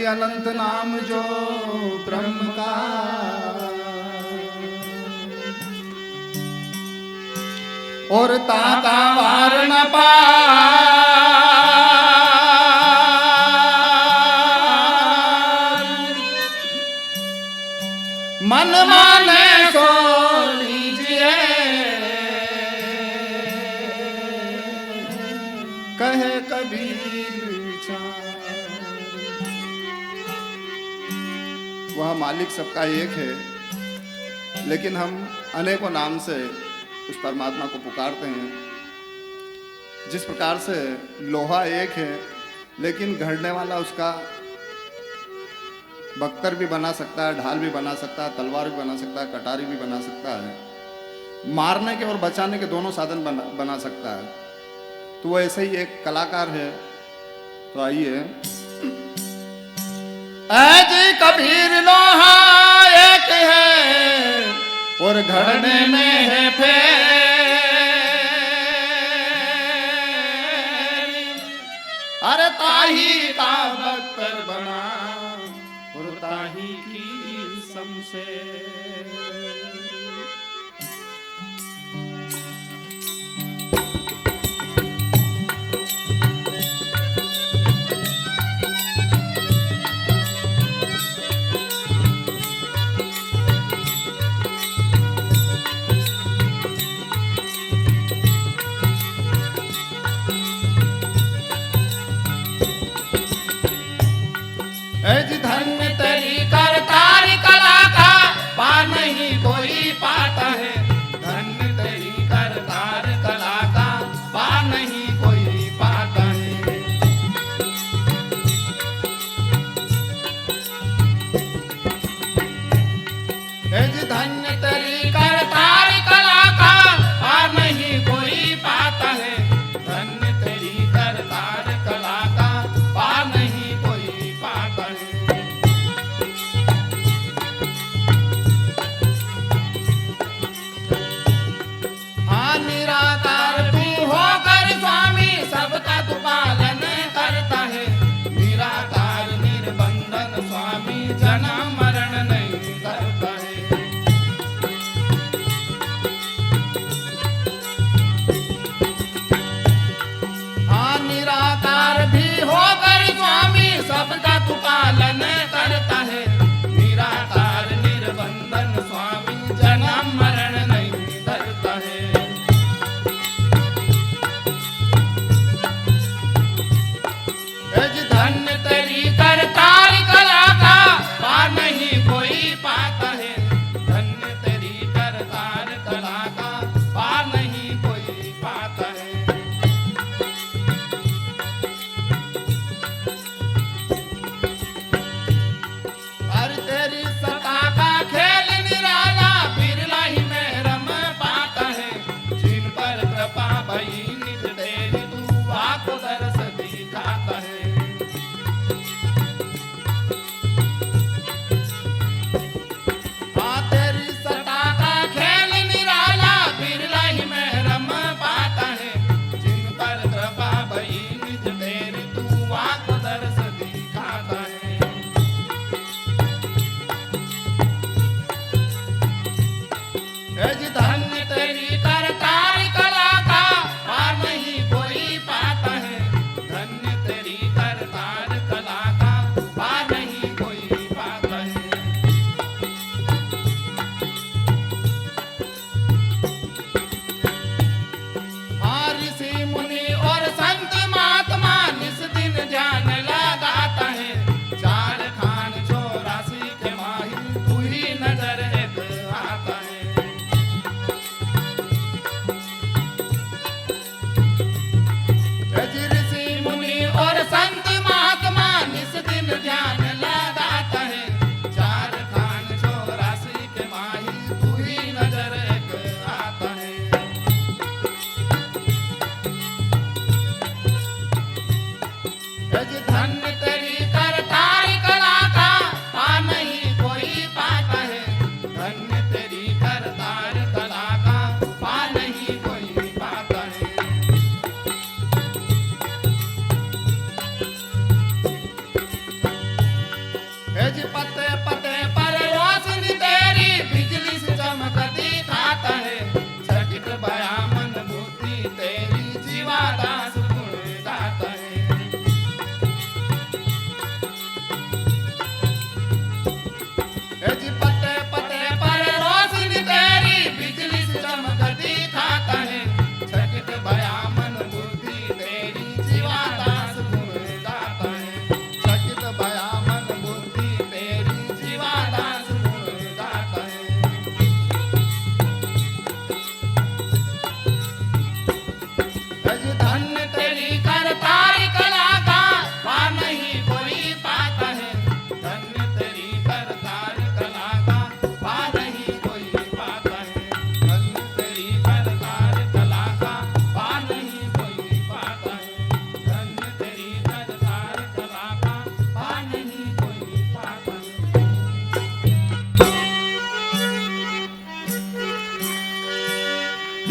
अनंत नाम जो ब्रह्म का, और ताका वार न पा मन माने सो लीजिए, कहे कबीर चार। वह मालिक सबका एक है, लेकिन हम अनेकों नाम से उस परमात्मा को पुकारते हैं। जिस प्रकार से लोहा एक है, लेकिन घड़ने वाला उसका बख्तर भी बना सकता है, ढाल भी बना सकता है, तलवार भी बना सकता है, कटारी भी बना सकता है, मारने के और बचाने के दोनों साधन बना सकता है। तो वो ऐसे ही एक कलाकार है। तो आइए, जी कबीर लोहा एक है और घड़ने में है फेर, अरे ताही का बख्तर बना और ताही की शमशेर। धन्य तेरी करतारी कला का, पा नहीं कोई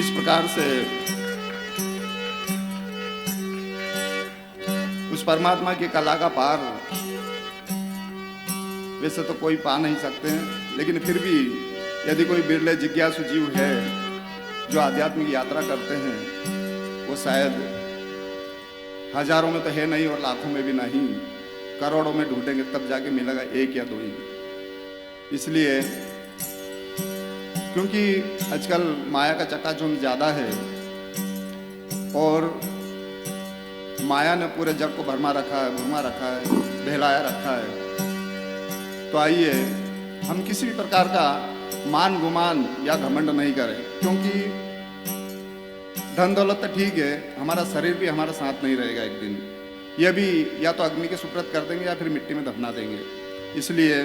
जिस प्रकार से उस परमात्मा की कला का पार वैसे तो कोई पा नहीं सकते हैं, लेकिन फिर भी यदि कोई बिरले जिज्ञासु जीव है जो आध्यात्मिक यात्रा करते हैं, वो शायद हजारों में तो है नहीं और लाखों में भी नहीं, करोड़ों में ढूंढेंगे तब जाके मिलेगा एक या दो ही। इसलिए क्योंकि आजकल माया का चकाचौंध ज्यादा है और माया ने पूरे जग को भरमा रखा है, बहलाया रखा है। तो आइए हम किसी भी प्रकार का मान गुमान या घमंड नहीं करें, क्योंकि धन दौलत तो ठीक है, हमारा शरीर भी हमारा साथ नहीं रहेगा एक दिन। यह भी या तो अग्नि के सुपुर्द कर देंगे या फिर मिट्टी में दफना देंगे। इसलिए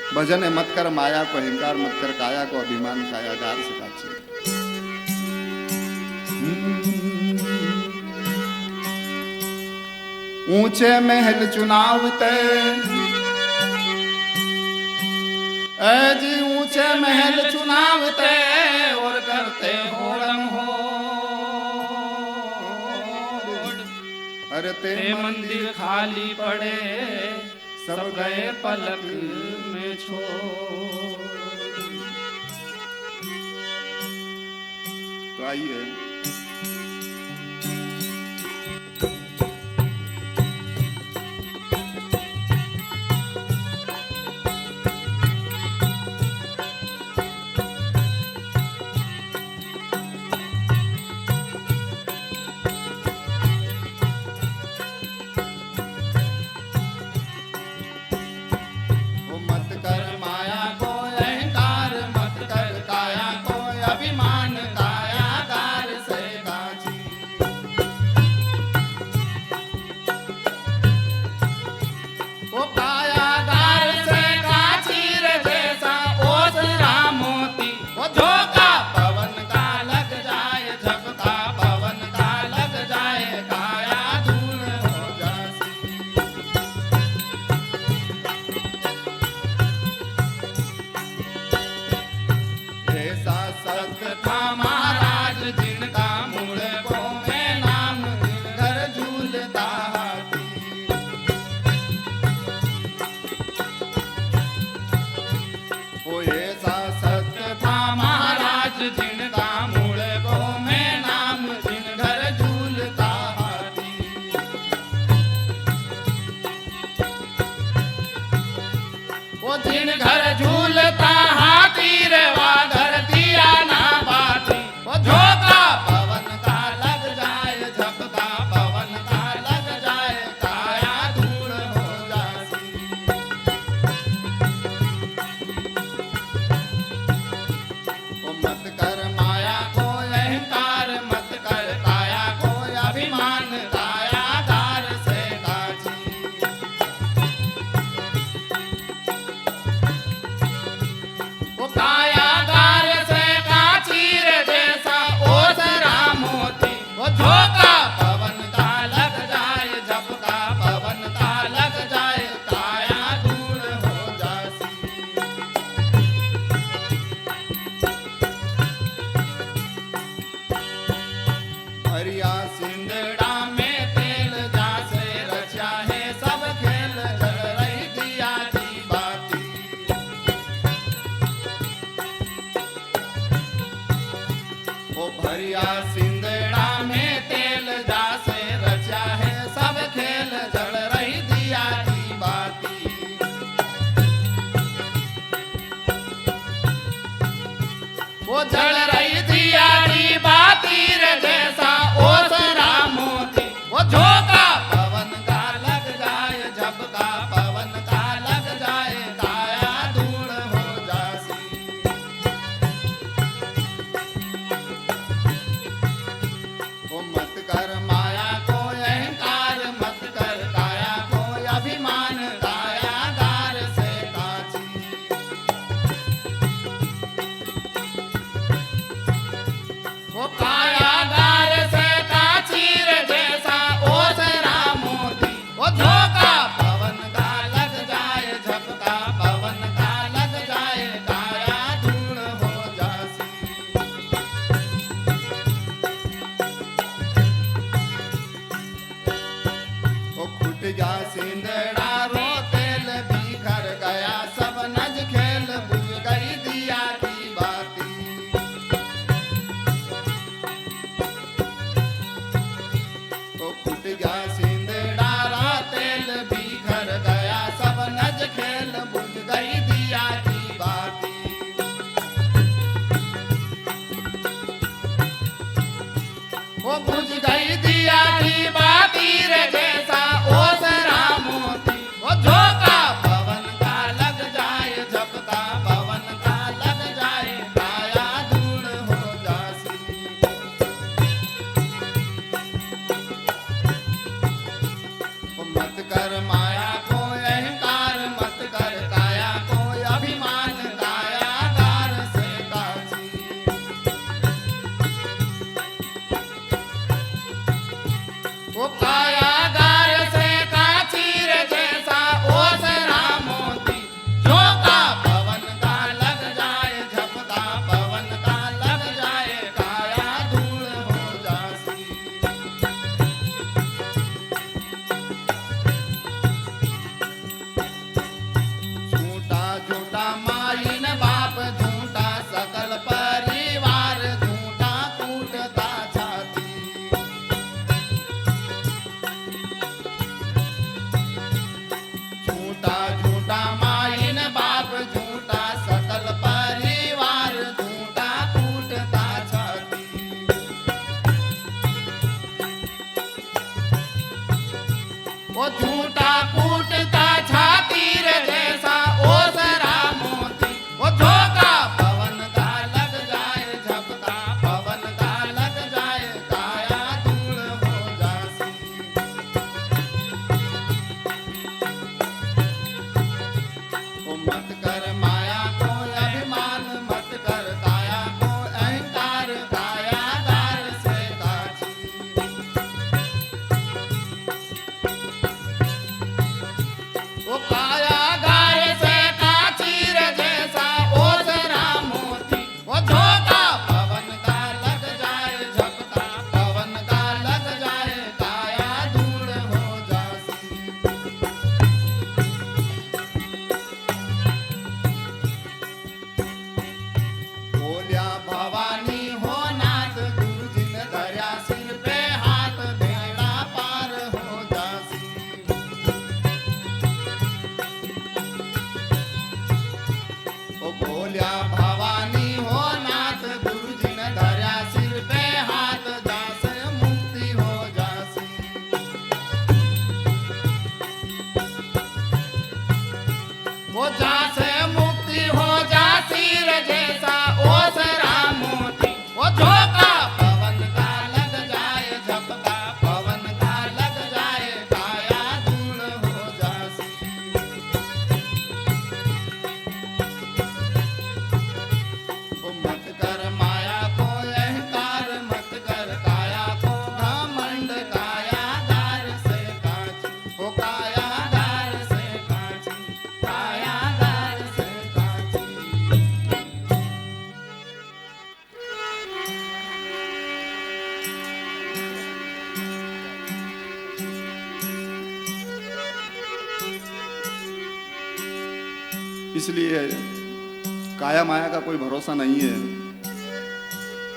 भजन है मत कर माया को, अहंकार मत कर काया को, अभिमान कायागार से काछे। ऊंचे महल चुनावते जी, ऊंचे महल चुनावते और करते होड़म हो। अरे ते मंदिर खाली पड़े सब गए पलक में छोड़। तो आइए जिन घर झूलता हाथी रे वा धरती आना बाती। वो झोंका पवन का लग जाए, झपका पवन का लग जाए, काया धूल हो जासी। ओ मत कर माया को, अहंकार मत कर काया को, अभिमान कायागार से काची। काया अभिमान कायागार से काची। वो कायागार से काची रे जैसा ओसरा मोती, झोंका पवन का लग जाए झपका पवन का लग जाए काया धूल हो जासी। झूठा झूठा माई न बाप झूठा सकल परिवार झूठा कूटता छाती। झूठा झूठा माई न बाप झूठा सकल परिवार झूठा कूटता छाती। वो झूठा कूटता छाती रे जैसा ओसरा मोती, वो झोंका पवन का लग जाए झपका पवन का लग जाए काया धूल हो जासी। वो मत कर माया को अभिमान मत कर काया को अहंकार कायागार से काची। वो कायागार से काची रे जैसा ओसरा मोती, वो झोंका पवन का लग जाए झपका पवन का लग जाए काया धूल हो जासी। बोलिया भवानी हो नाथ गुरुजिन धर्या सिर पे हाथ बेड़ा पार हो जासी। ओ बोलिया भवानी हो नाथ गुरुजिन धर्या सिर पे हाथ जासे मुक्ति हो जासी। वो जासे मुक्ति हो जासी रे जैसा ओसरा मोती, वो झोंका पवन का लग जाए झपका पवन का लग जाए काया धूल हो जासी। वो मत कर माया को अहंकार मत कर काया को घमंड कायागार से काची। वो कायागार से काची कायागार से काची। इसलिए काया माया का कोई भरोसा नहीं है।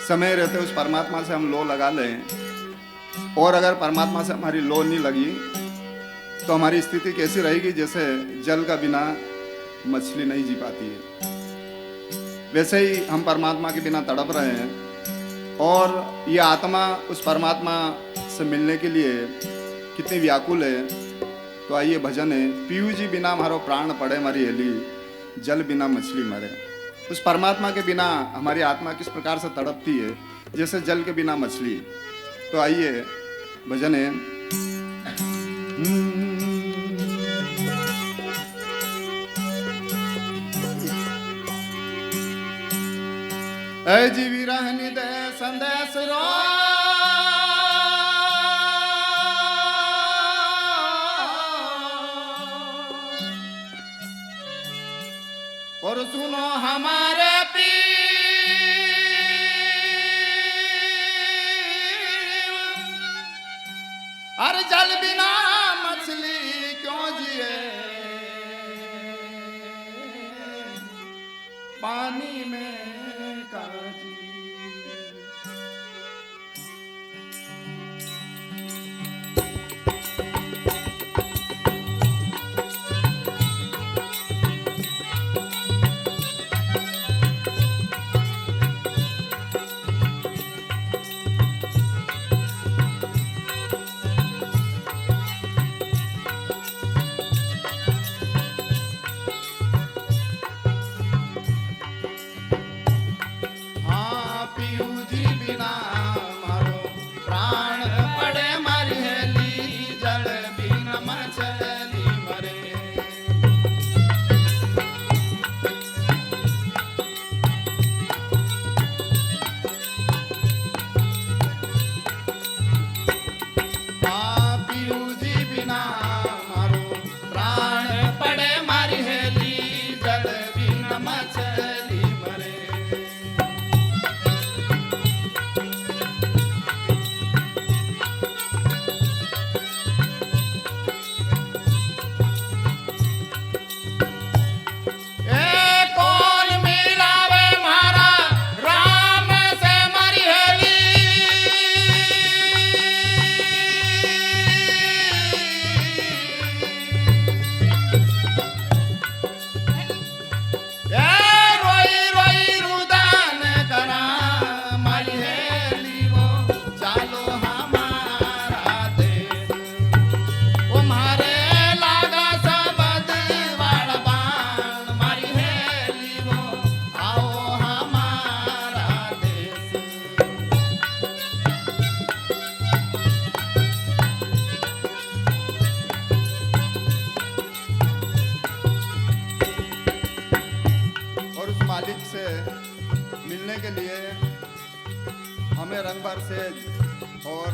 समय रहते उस परमात्मा से हम लो लगा लें, और अगर परमात्मा से हमारी लो नहीं लगी तो हमारी स्थिति कैसी रहेगी? जैसे जल का बिना मछली नहीं जी पाती है, वैसे ही हम परमात्मा के बिना तड़प रहे हैं। और ये आत्मा उस परमात्मा से मिलने के लिए कितनी व्याकुल है। तो आइए भजन है, पीयू जी बिना मारो प्राण पड़े हमारी हेली, जल बिना मछली मरे। उस परमात्मा के बिना हमारी आत्मा किस प्रकार से तड़पती है, जैसे जल के बिना मछली। तो आइए भजन है। ऐ जीवी रहनी दे संदेश रो, और सुनो हमारे पीर, हर जल बिना मछली क्यों जिए, पानी में काजी। हाँ मछली मरे। ए कौन मिलावे मारा राम से मरियली। ए रोई रोई रुदन करा मरियली वो चालो हमारा देश। ओ मारे लागा सबद वाला बाण मरियली वो आओ हमारा देश। और उस मालिक से मिलने के लिए हमें रंग भर से और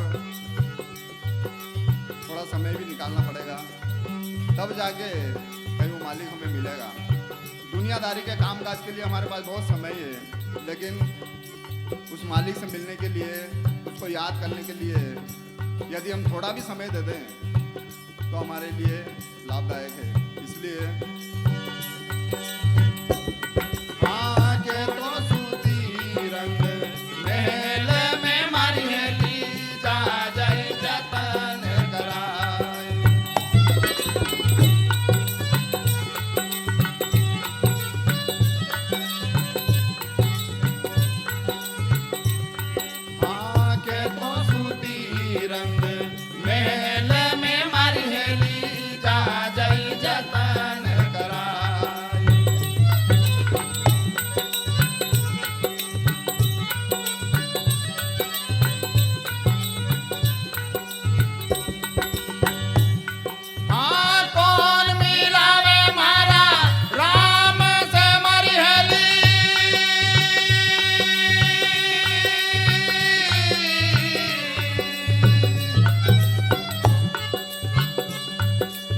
थोड़ा समय भी निकालना पड़ेगा, तब जाके कहीं वो मालिक हमें मिलेगा। दुनियादारी के कामकाज के लिए हमारे पास बहुत समय है, लेकिन उस मालिक से मिलने के लिए, उसको याद करने के लिए यदि हम थोड़ा भी समय दे दें तो हमारे लिए लाभदायक है। इसलिए हाँ के तो सूती रंग महल में मरियली जा जाई जतन कराए। हाँ के तो सूती रंग महल में मरियली जा जाई जतन कराए। हाँ कौन मिलावे मारा राम से मरियली।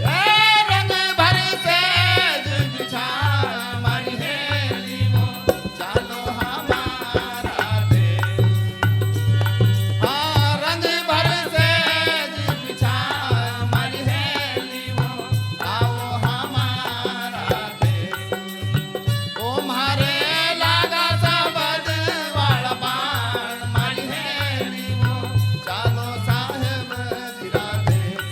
ए रंग भर से बिछा मरियली वो चालो हमारा देश। हाँ रंग भर से बिछा मरियली वो आओ हमारा देश। ओ मारे लागा सबद वाला बाण मरियली वो चालो साहेब जीरा देश।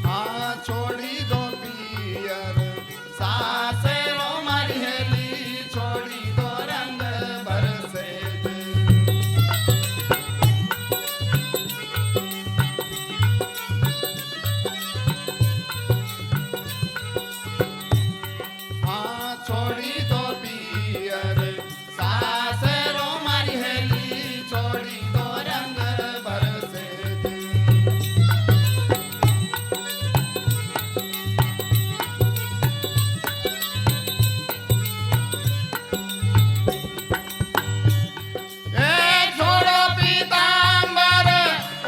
हाँ छोड़ी दो पियर सासेरो मरियली छोड़ी दो रंग बरसे। हाँ छोड़ी दो पियर सासेरो मरियली छोड़ी दो रंग बरसे। ए छोड़ो पीतांबर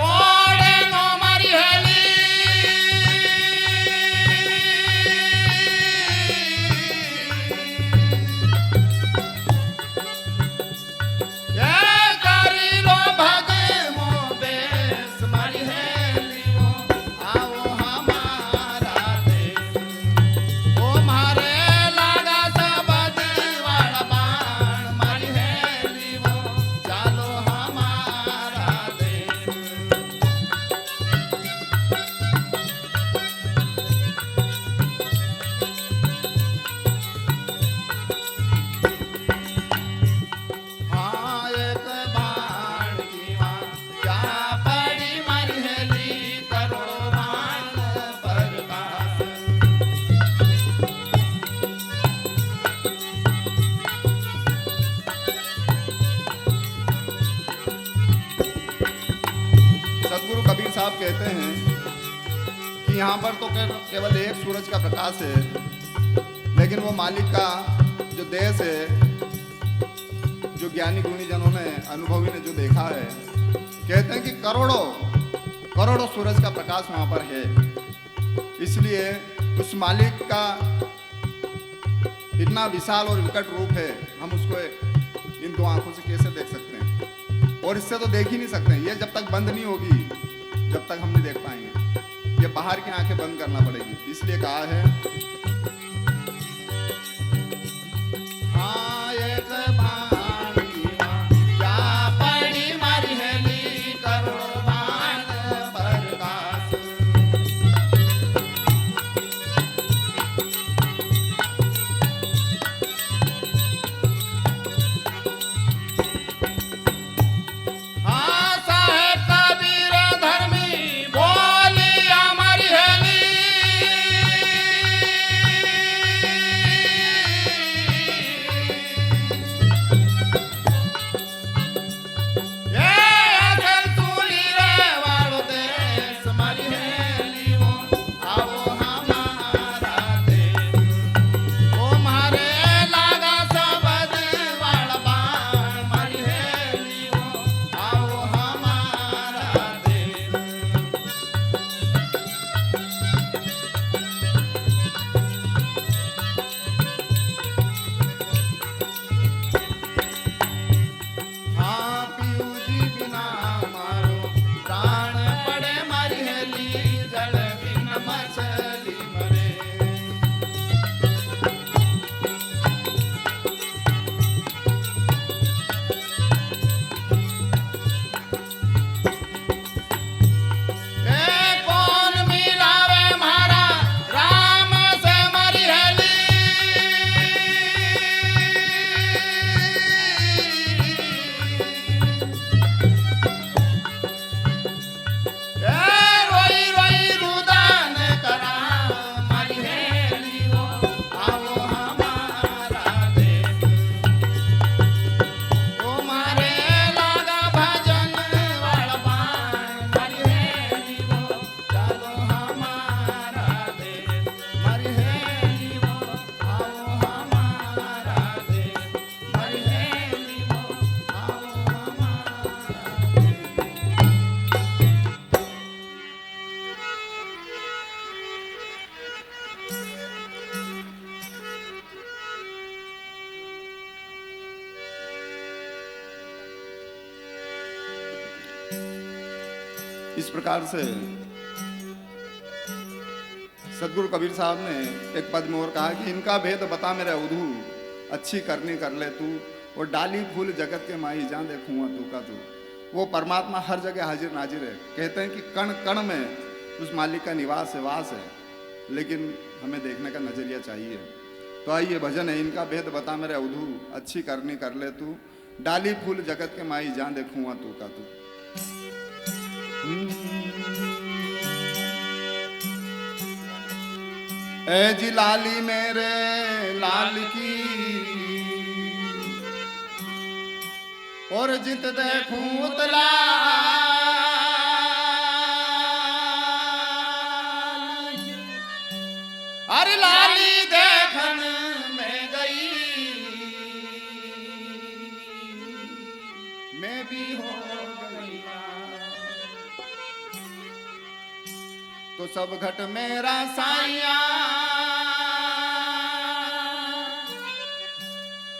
ओढ़े नो मरियली। ए करी लो भग मो बेस मरियली वो आओ हमारा देश। ओ मारे लागा सबद वाला बाण मरियली वो चालो हमारा देश। हाँ एक बाण की माँ क्या पड़ी मरियली करो बाण बर्बाद। सदगुरु कबीर साहब कहते हैं कि यहाँ पर तो केवल एक सूरज का प्रकाश है, लेकिन वो मालिक का जो देश है जो ज्ञानी गुणीजनों ने, अनुभवी ने जो देखा है, कहते हैं कि करोड़ों करोड़ों सूरज का प्रकाश वहां पर है। इसलिए उस मालिक का इतना विशाल और विकट रूप है, हम उसको इन दो आंखों से कैसे देख सकते हैं? और इससे तो देख ही नहीं सकते हैं। ये जब तक बंद नहीं होगी, जब तक हम नहीं देख पाएंगे। ये बाहर की आंखें बंद करना पड़ेगी। इसलिए कहा है, हाँ एक भान की क्या पड़ी मारी हेली करोड़ों भान प्रकाश। हाँ साहेब कबीर धर्मी बोली हमारी हेली। ये असल सुनी रे वालो देश मारी हेली वो, आओ हमारा देश। ओ मारे लागा सबद वाला बाण मारी हेली वो, आओ हमारा देश। हाँ पीयू जी बिना मारो प्राण पड़े मारी हेली, जल बिन मछली मरे। ए कौन मिलावे मारा राम से मारी हेली। ए रोई रोई रुदन करा मारी हेली वो, आओ हमारा देश। ओ मारे लागा भजन वाला बाण मारी हेली वो, चलो हमारा देश। मारी हेली वो, आओ हमारा देश। मारी हेली वो, आओ हमारा देश। इस प्रकार से सदगुरु कबीर साहब ने एक पद में और कहा कि इनका भेद बता मेरे उधू, अच्छी करनी कर ले तू, और डाली फूल जगत के माई जान देखूंगा तू का तू। वो परमात्मा हर जगह हाजिर नाजिर है। कहते हैं कि कण कण में उस मालिक का निवास है, वास है, लेकिन हमें देखने का नजरिया चाहिए। तो आइए भजन है, इनका भेद बता मेरे उधू, अच्छी करनी कर ले तू, डाली फूल जगत के माई जान देखूंगा तू का तू। ए जी लाली मेरे लाल की, और जित देखूं उतला। अरे लाली देखन में गई, मैं भी हो गई। तो सब घट मेरा साइया,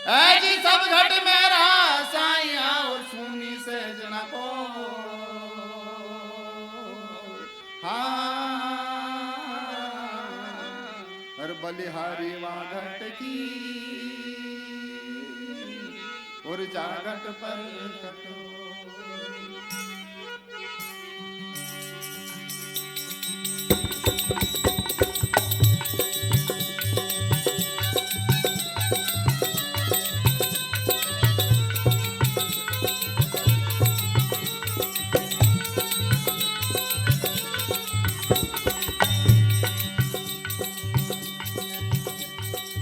ऐ जी सब घट मेरा साइया, और सुनी से जना को। हाँ हर बलिहारी वहाँ घट की, और जा घट पर कटो।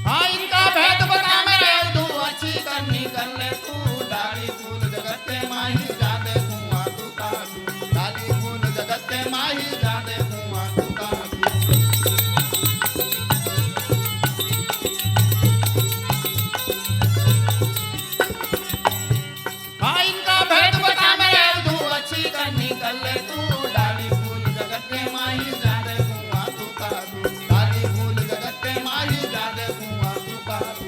हाँ इनका भेद बता मेरे उधू, अच्छी करनी कर ले तू, डाली फूल जगत के माही जा देखूंगा तू का तू। डाली फूल जगत के माही जा देखूंगा तू का तू। निकले तू डाली फूल जगत के माही जादे कुआं तू का तू डाली फूल जगत के माही जादे कुआं तू का तू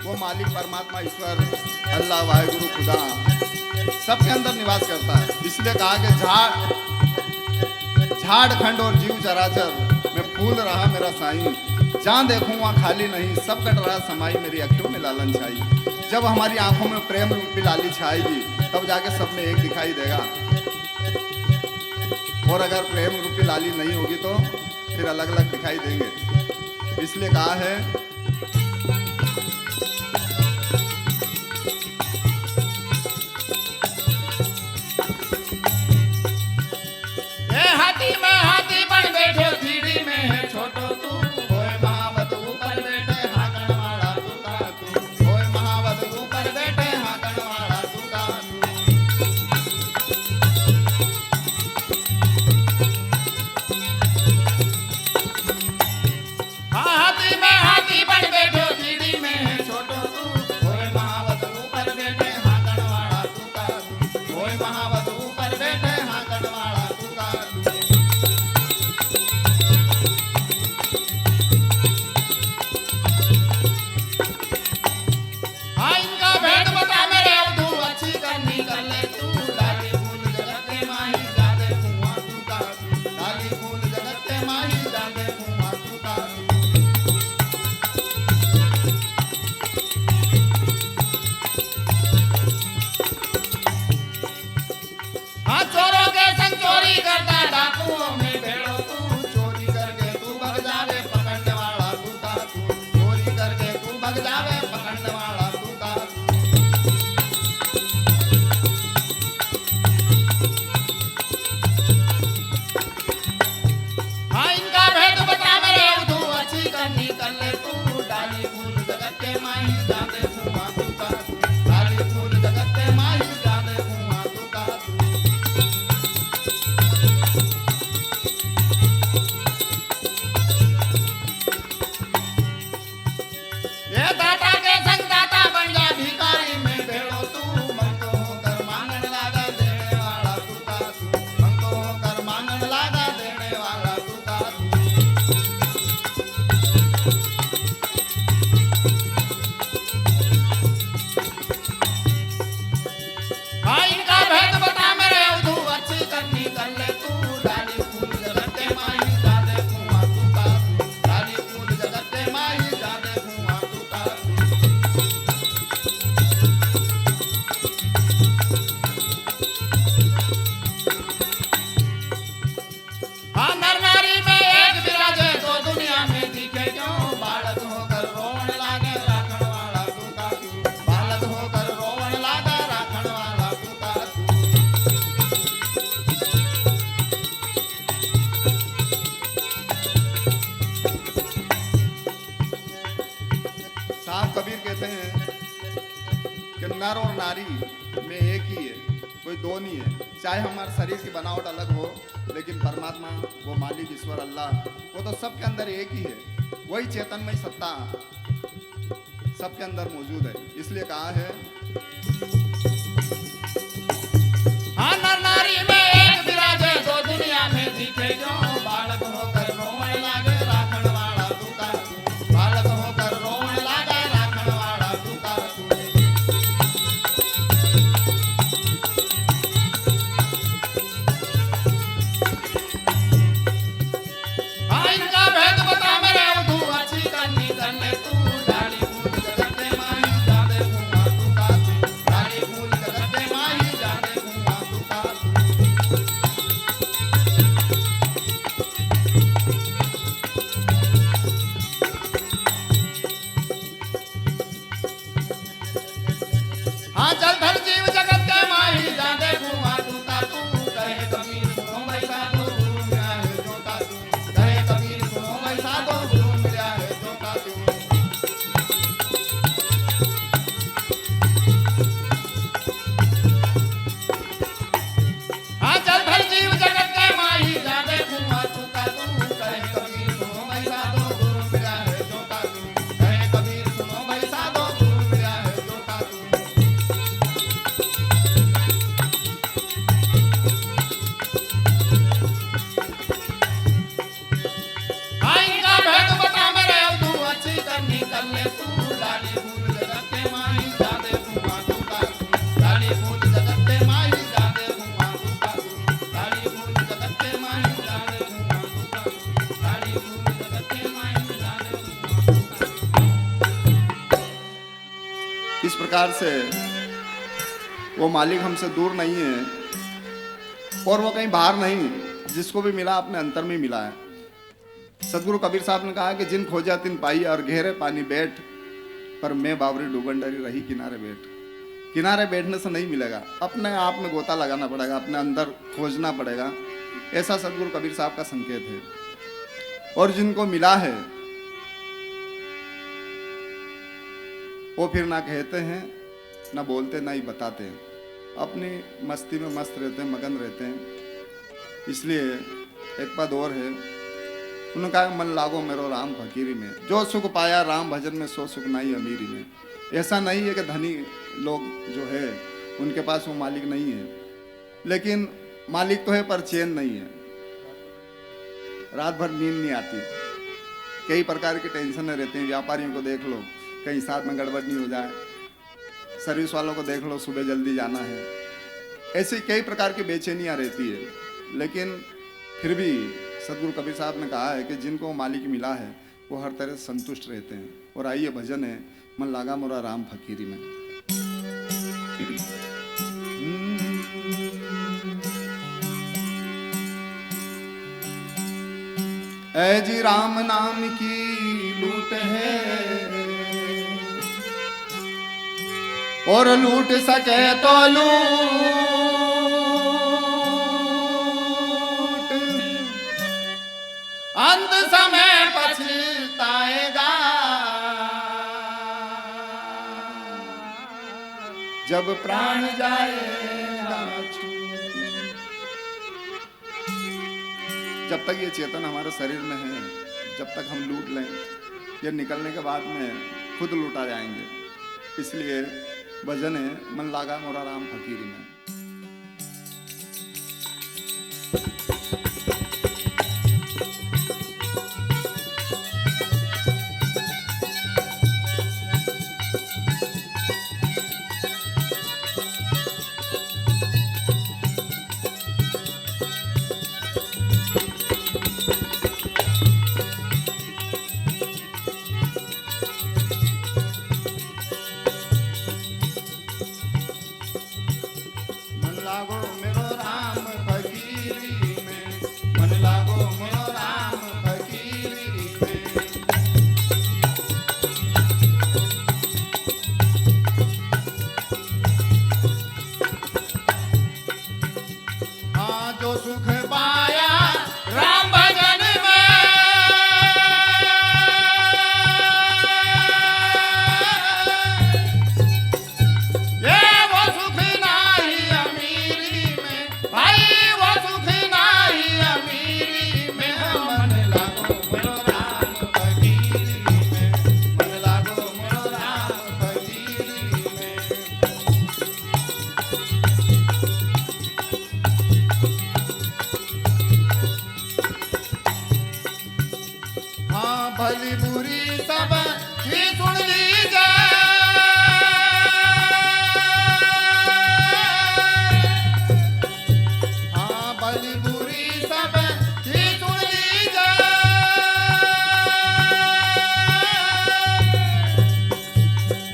वो मालिक परमात्मा ईश्वर अल्लाह वाहिगुरु खुदा सबके अंदर निवास करता है। इसलिए कहा कि झाड़ खंड और जीव चराचर में फूल रहा मेरा साईं, जहाँ देखूं वहाँ खाली नहीं, सब कट रहा समाई मेरी अखियों में लालन छाई। जब हमारी आंखों में प्रेम रूपी लाली छाएगी तब जाके सब में एक दिखाई देगा, और अगर प्रेम रूपी लाली नहीं होगी तो फिर अलग अलग दिखाई देंगे। इसलिए कहा है हाथी में हाथी बन बैठो सीढ़ी में है छोटो तू होए महावत ऊपर बैठे हाकण वाला तू का तू होए महावत ऊपर बैठे हाकण वाला तू का तू हाथी में हाथी बन बैठो सीढ़ी में है छोटो तू होए महावत ऊपर बैठे हाकण वाला तू का तू होए महावत ऊपर बैठे हाकण वाला तू का तू इनका भेद बता मेरे तू अच्छी करनी कर ले तू डाली फूल जगत के माही जादे कुआं तू का तू डाली फूल जगत के माही जादे कुआं तू का तू चोरों के संग चोरी करता डाकुओं में भेड़ो तू चोरी करके तू भग जावे पकड़ने वाला तू का तू चोरी करके तू भग जावे पकड़ने वाला तू का तू इनका भेद बता मेरे तू अच्छी करनी कर ले तू डाली फूल जगत के माही जादे कुआं तू का तू डाली फूल जगत के माही जादे कुआं तू का तू ये दाता के संग दाता बन जा भिखारी में भेड़ो तू मन को होकर मांगन लागा देने वाला तू का तू मन को होकर मांगन लागा देने वाला तू का तू इनका भेद बता मेरे तू अच्छी करनी कर ले तू डाली फूल जगत के माही जादे कुआं तू का तू डाली फूल जगत के माही जादे कुआं तू का तू नर नारी में एक विराजे दो दुनिया में दिखे क्यों बालक होकर रोवन लागे राखण वाला तू का तू बालक होकर रोवन लागा राखण वाला तू का तू साहब कबीर कहते हैं कि नर और नारी में एक ही है, कोई दो नहीं है। चाहे हमारे शरीर की बनावट अलग हो, लेकिन परमात्मा वो मालिक ईश्वर अल्लाह वो तो सबके अंदर एक ही है। वही चेतनमय सत्ता सबके अंदर मौजूद है। इसलिए कहा है नर नारी में एक विराजे दो दुनिया में दिखे क्यों बालक होकर रोवन लागे राखण वाला तू का तू बालक होकर रोवन लागे राखण वाला तू का तू इनका भेद बता मेरे तू अच्छी करनी कर ले तू डाली फूल जगत के माही जादे कुआं तू का तू डाली फूल जगत के माही जादे कुआं तू का तू प्रकार से वो मालिक हमसे दूर नहीं है और वो कहीं बाहर नहीं, जिसको भी मिला अपने अंतर में मिला है। सदगुरु कबीर साहब ने कहा कि जिन खोजा तिन पाई और गहरे पानी बैठ, पर मैं बावरी डूबन डरी रही किनारे बैठ। किनारे बैठने से नहीं मिलेगा, अपने आप में गोता लगाना पड़ेगा, अपने अंदर खोजना पड़ेगा। ऐसा सदगुरु कबीर साहब का संकेत है। और जिनको मिला है वो फिर ना कहते हैं, ना बोलते, ना ही बताते हैं, अपनी मस्ती में मस्त रहते हैं, मगन रहते हैं। इसलिए एक पद और है, उन्होंने कहा मन लागो मेरो राम फकीरी में, जो सुख पाया राम भजन में सो सुख नहीं अमीरी में। ऐसा नहीं है कि धनी लोग जो है उनके पास वो मालिक नहीं है, लेकिन मालिक तो है पर चैन नहीं है। रात भर नींद नहीं आती, कई प्रकार की टेंशन रहते हैं। व्यापारियों को देख लो, कहीं साथ में गड़बड़ नहीं हो जाए। सर्विस वालों को देख लो, सुबह जल्दी जाना है। ऐसी कई प्रकार की बेचैनियाँ रहती है, लेकिन फिर भी सदगुरु कबीर साहब ने कहा है कि जिनको मालिक मिला है वो हर तरह से संतुष्ट रहते हैं। और आइए भजन है मन लागा मोरा राम फकीरी में। ऐ जी राम नाम की लूट है, और लूट सके तो लूट, अंत समय पछताएगा। जब प्राण जाएगा जब तक ये चेतन हमारे शरीर में है, जब तक हम लूट लें, ये निकलने के बाद में खुद लूटा जाएंगे। इसलिए भजन है मन लागा मोरा राम फकीरी में। भली बुरी सब ही सुन लीजिए। हाँ भली बुरी सब ही सुन लीजिए।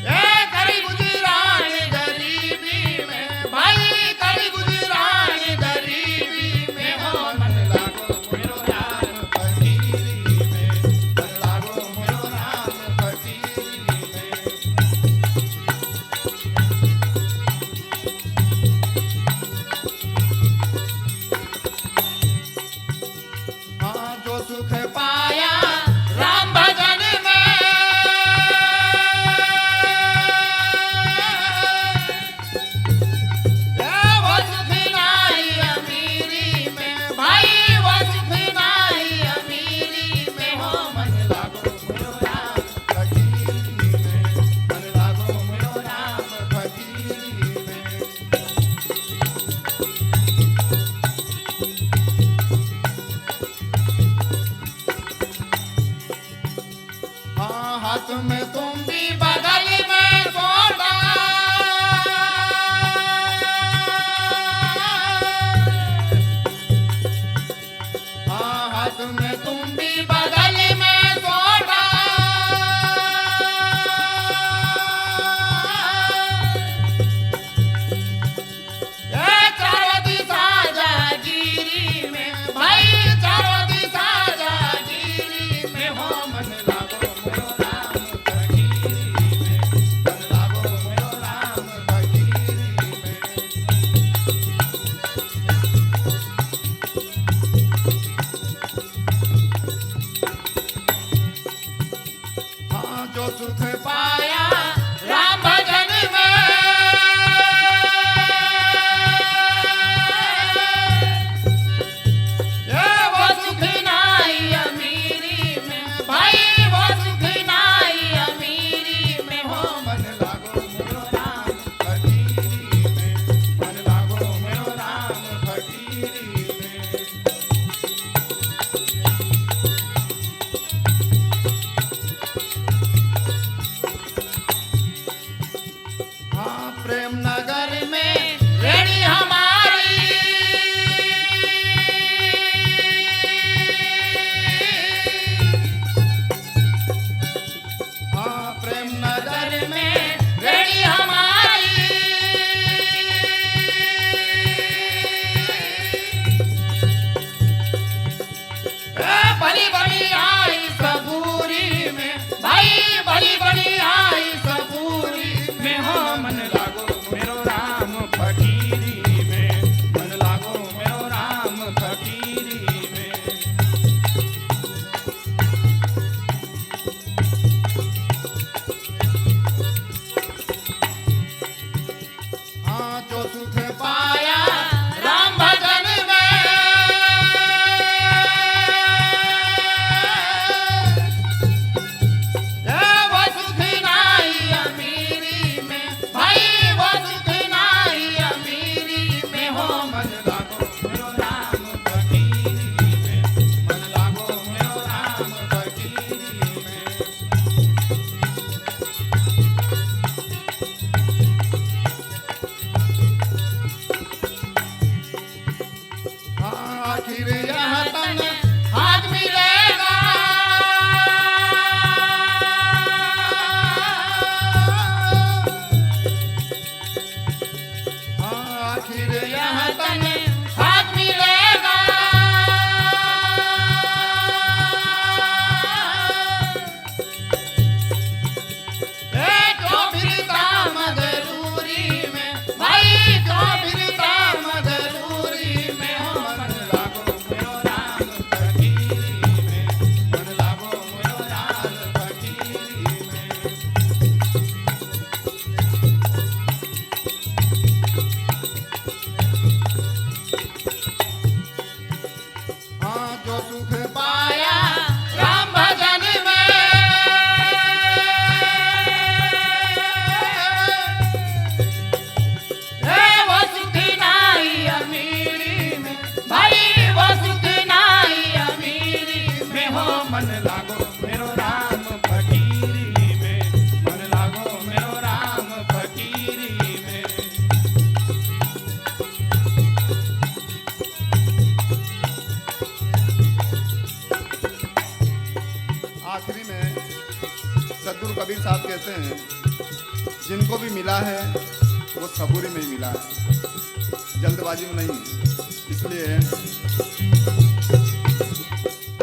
ये करी गुजरान गरीबी में, भाई करी गुजरान गरीबी में, हो मन लागो मेरो राम फकीरी में, मन लागो मेरो राम फकीरी में। हाँ जो सुख पाया राम भजन में, वो सुख नाई अमीरी में, भाई वो सुख नाई अमीरी में, हो मन लागो मेरो राम फकीरी में, मन लागो मेरो राम फकीरी में। हाँ हाथ में तुम भी बगल में सोना, हाँ हाथ में तुम भी बगल में सोना। जो सुख पाया राम भजन में, ये वो सुख नाई अमीरी में, भाई वो सुख नाई अमीरी में हो। मन लागो मेरो राम फकीरी में, मन लागो मेरो राम फकीरी में। हाँ प्रेम नगर में रेडी हमारी, हाँ प्रेम नगर में रेडी हमारी, बड़ी बड़ी आई सबूरी में, भाई बड़ी बड़ी आई सबूरी में हो। मन लागो मेरो राम फकीरी में, मन लागो मेरो राम फकीरी में। हाँ जो सुख पाया राम भजन में, ये वो सुख नाई अमीरी में, भाई वो सुख नाई अमीरी में हो। मन लागो मेरो राम फकीरी में, मन लागो मेरो राम फकीरी में। हाँ आखिर यहाँ तन हाथ मिलेगा, हाँ आखिर यहाँ तन हाथ मिलेगा। तो फिरता मजरूरी में, भाई तो फिरता मजरूरी में हो। मन लागो मेरो राम फकीरी में, मन लागो मेरो राम फकीरी में। हाँ जो सुख पाया राम भजन में, ये वो सुख नाई अमीरी में, भाई वो सुख नाई अमीरी में हो। मन लागो मेरो राम फकीरी में, मन लागो मेरो राम फकीरी में। आखिरी में सद्गुरु कबीर साहब कहते हैं, जिनको भी मिला है वो सबूरी में ही मिला है, जल्दबाजी में नहीं। इसलिए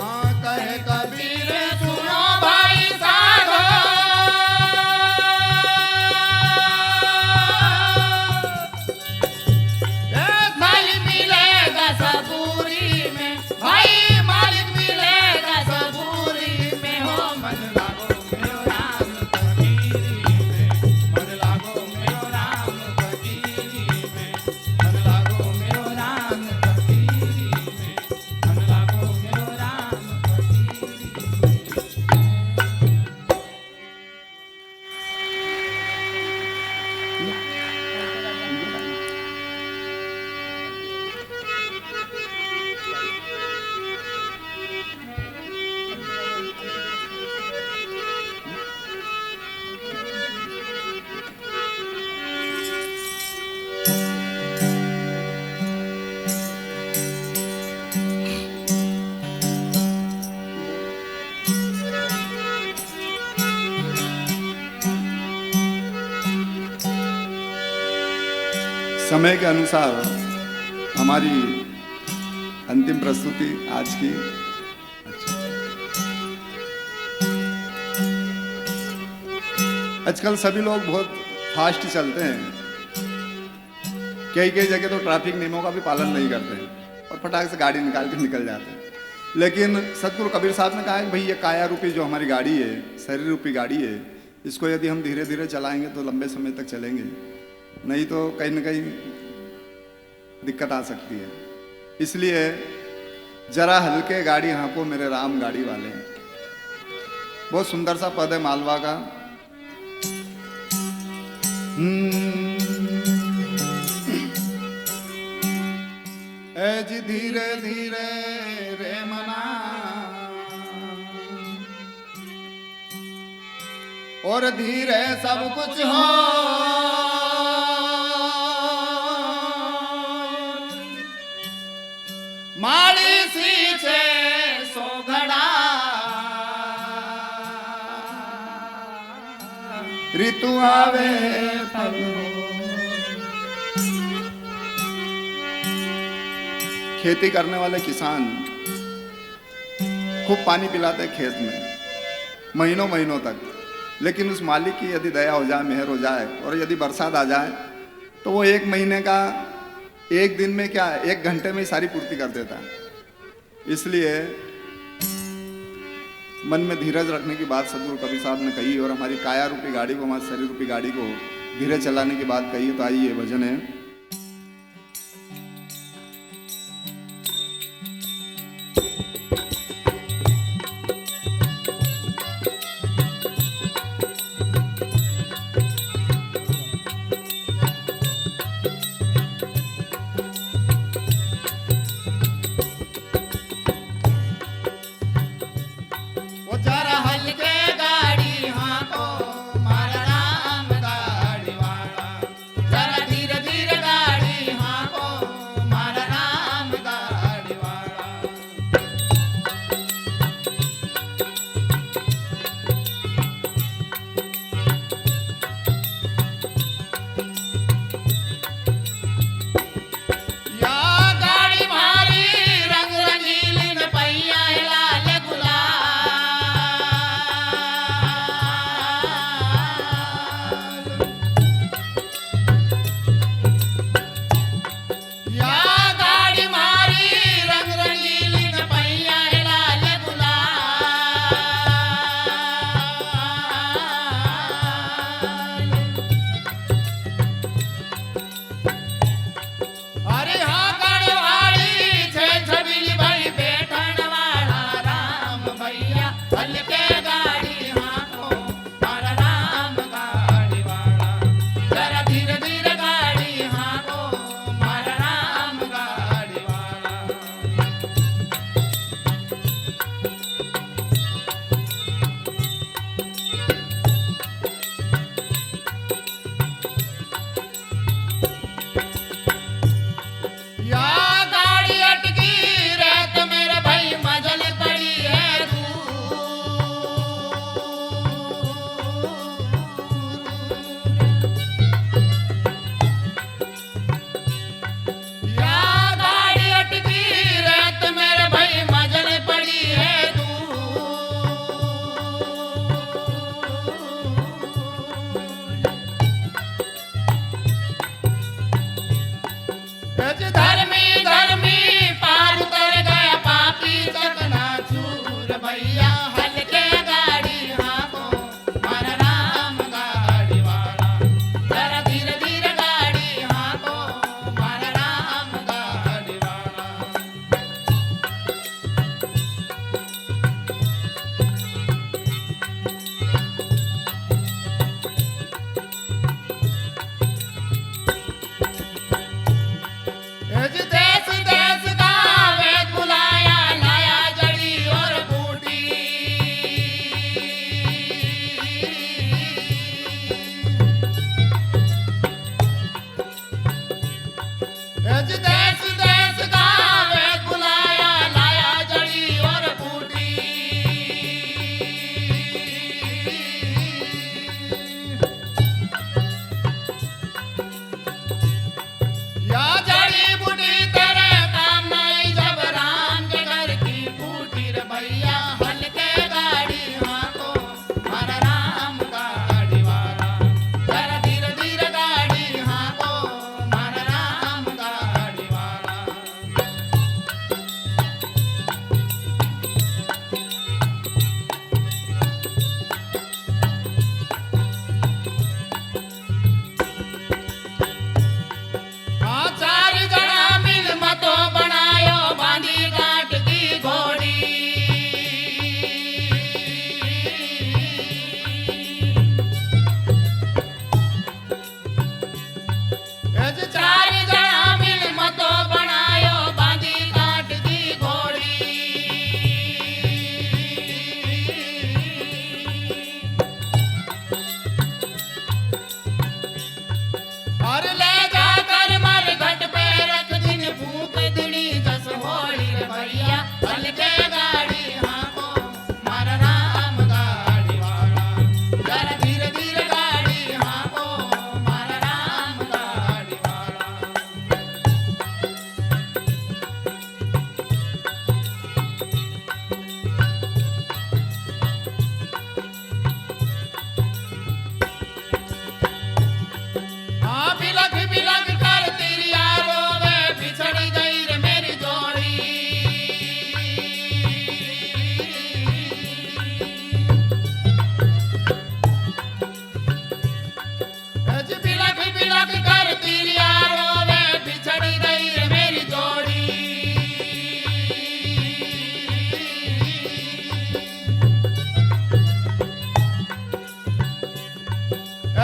हाँ कहे कबीर सुनो भाई साधो, मालिक मिलेगा सबूरी में, भाई मालिक मिलेगा सबूरी में हो। मन लागो मेरो राम फकीरी में, मन लागो मेरो राम फकीरी में, मन लागो मेरो राम फकीरी में, मन लागो मेरो राम फकीरी में। समय के अनुसार हमारी अंतिम प्रस्तुति आज की। आजकल सभी लोग बहुत फास्ट चलते हैं, कई कई जगह तो ट्रैफिक नियमों का भी पालन नहीं करते हैं और फटाक से गाड़ी निकाल के निकल जाते हैं। लेकिन सतगुरु कबीर साहब ने कहा है भाई ये काया रूपी जो हमारी गाड़ी है, शरीर रूपी गाड़ी है, इसको यदि हम धीरे धीरे चलाएंगे तो लंबे समय तक चलेंगे, नहीं तो कहीं ना कहीं दिक्कत आ सकती है। इसलिए जरा हल्के गाड़ी हाँको मेरे राम गाड़ी वाले। बहुत सुंदर सा पद है मालवा का। ए जी धीरे धीरे रे मना, और धीरे सब कुछ हो, माड़ी सी छे सोघड़ा, ऋतु आवे फल हो। खेती करने वाले किसान खूब पानी पिलाते हैं खेत में महीनों महीनों तक, लेकिन उस मालिक की यदि दया हो जाए, मेहर हो जाए और यदि बरसात आ जाए तो वो एक महीने का एक दिन में क्या, एक घंटे में ही सारी पूर्ति कर देता है। इसलिए मन में धीरज रखने की बात सतगुरु कबीर साहब ने कही और हमारी काया रूपी गाड़ी को, हमारी शरीर रूपी गाड़ी को धीरे चलाने की बात कही। तो आइए भजन है। जरा हल्के गाड़ी हाँको मारा राम गाड़ी वाला, जरा धीरे धीरे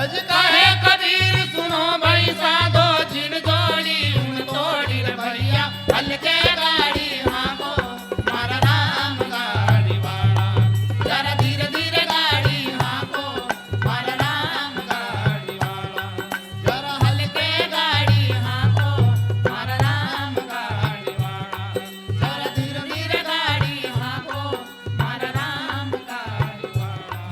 भज कहे कबीर सुनो भाई साधो जिन जोड़ी उन तोड़ी रे भैया हल्के गाड़ी हाँको मारा राम गाड़ी वाला जरा धीरे धीरे गाड़ी हाँको मारा राम गाड़ी वाला जरा हल्के गाड़ी हाँको मारा राम गाड़ी वाला जरा धीरे धीरे गाड़ी हाँको मारा राम गाड़ी वाला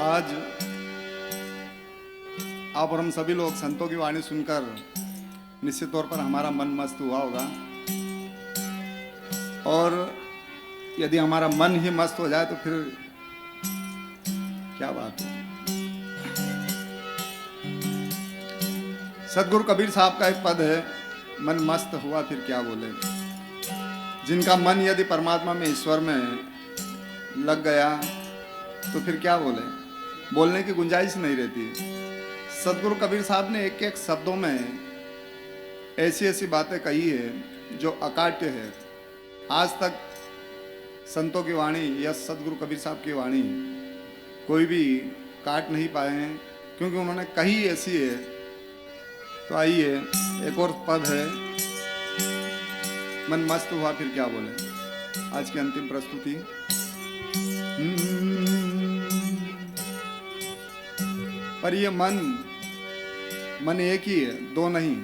आज आप और हम सभी लोग संतों की वाणी सुनकर निश्चित तौर पर हमारा मन मस्त हुआ होगा। और यदि हमारा मन ही मस्त हो जाए तो फिर क्या बात है। सदगुरु कबीर साहब का एक पद है, मन मस्त हुआ फिर क्या बोले। जिनका मन यदि परमात्मा में, ईश्वर में लग गया तो फिर क्या बोले, बोलने की गुंजाइश नहीं रहती। सदगुरु कबीर साहब ने एक एक शब्दों में ऐसी ऐसी बातें कही है जो अकाट्य है। आज तक संतों की वाणी या सदगुरु कबीर साहब की वाणी कोई भी काट नहीं पाए हैं, क्योंकि उन्होंने कही ऐसी है। तो आइए एक और पद है, मन मस्त हुआ फिर क्या बोले, आज की अंतिम प्रस्तुति। पर ये मन एक ही है, दो नहीं।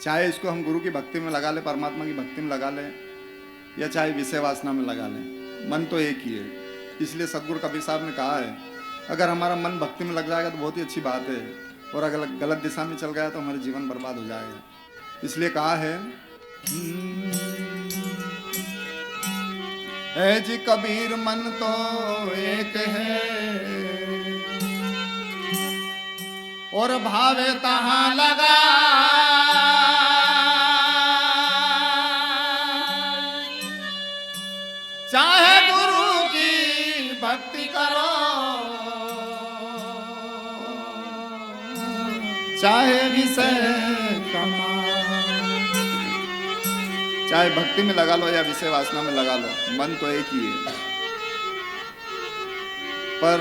चाहे इसको हम गुरु की भक्ति में लगा ले, परमात्मा की भक्ति में लगा ले, या चाहे विषय वासना में लगा ले, मन तो एक ही है। इसलिए सदगुरु कबीर साहब ने कहा है, अगर हमारा मन भक्ति में लग जाएगा तो बहुत ही अच्छी बात है, और अगर गलत दिशा में चल गया तो हमारा जीवन बर्बाद हो जाएगा। इसलिए कहा है जी कबीर मन तो एक है, और भावे तहाँ लगा चाहे गुरु की भक्ति करो, चाहे विषय कमा। चाहे भक्ति में लगा लो या विषय वासना में लगा लो, मन तो एक ही है। पर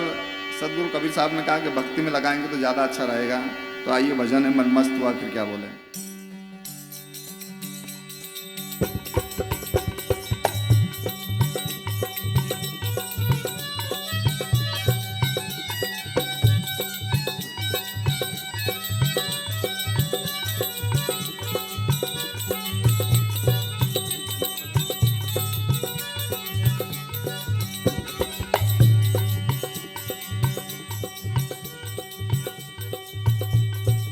सदगुरु कबीर साहब ने कहा कि भक्ति में लगाएंगे तो ज्यादा अच्छा रहेगा। तो आइए भजन है, मन मस्त हुआ फिर क्या बोले।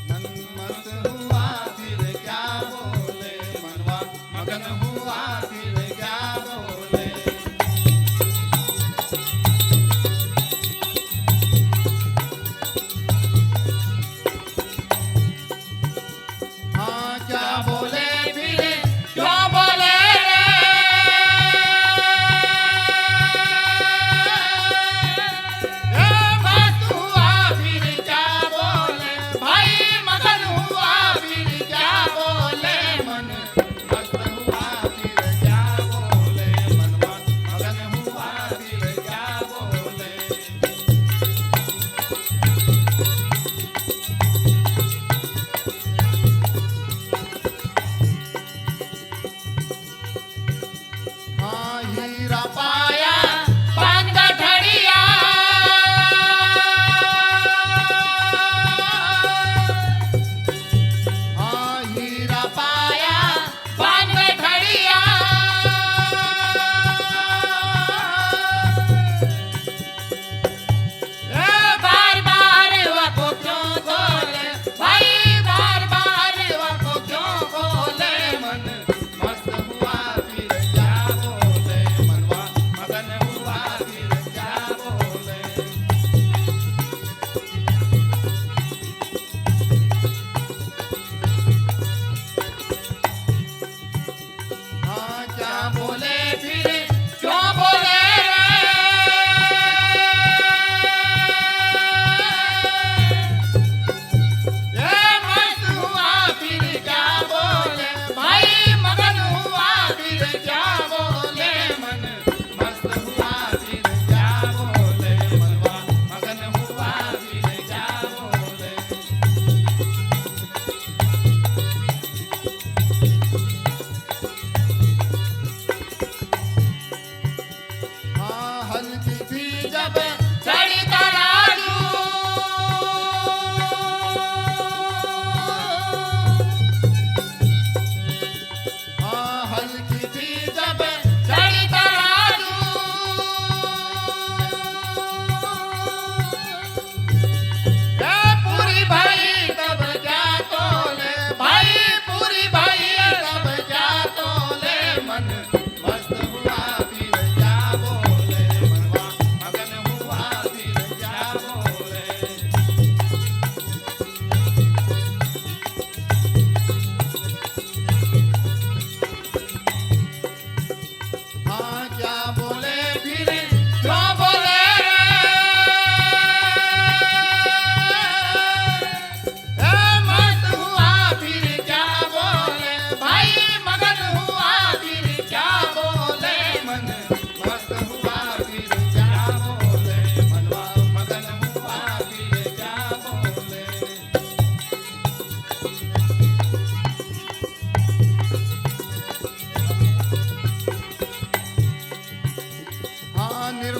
मन मस्त हुआ फिर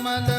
कमल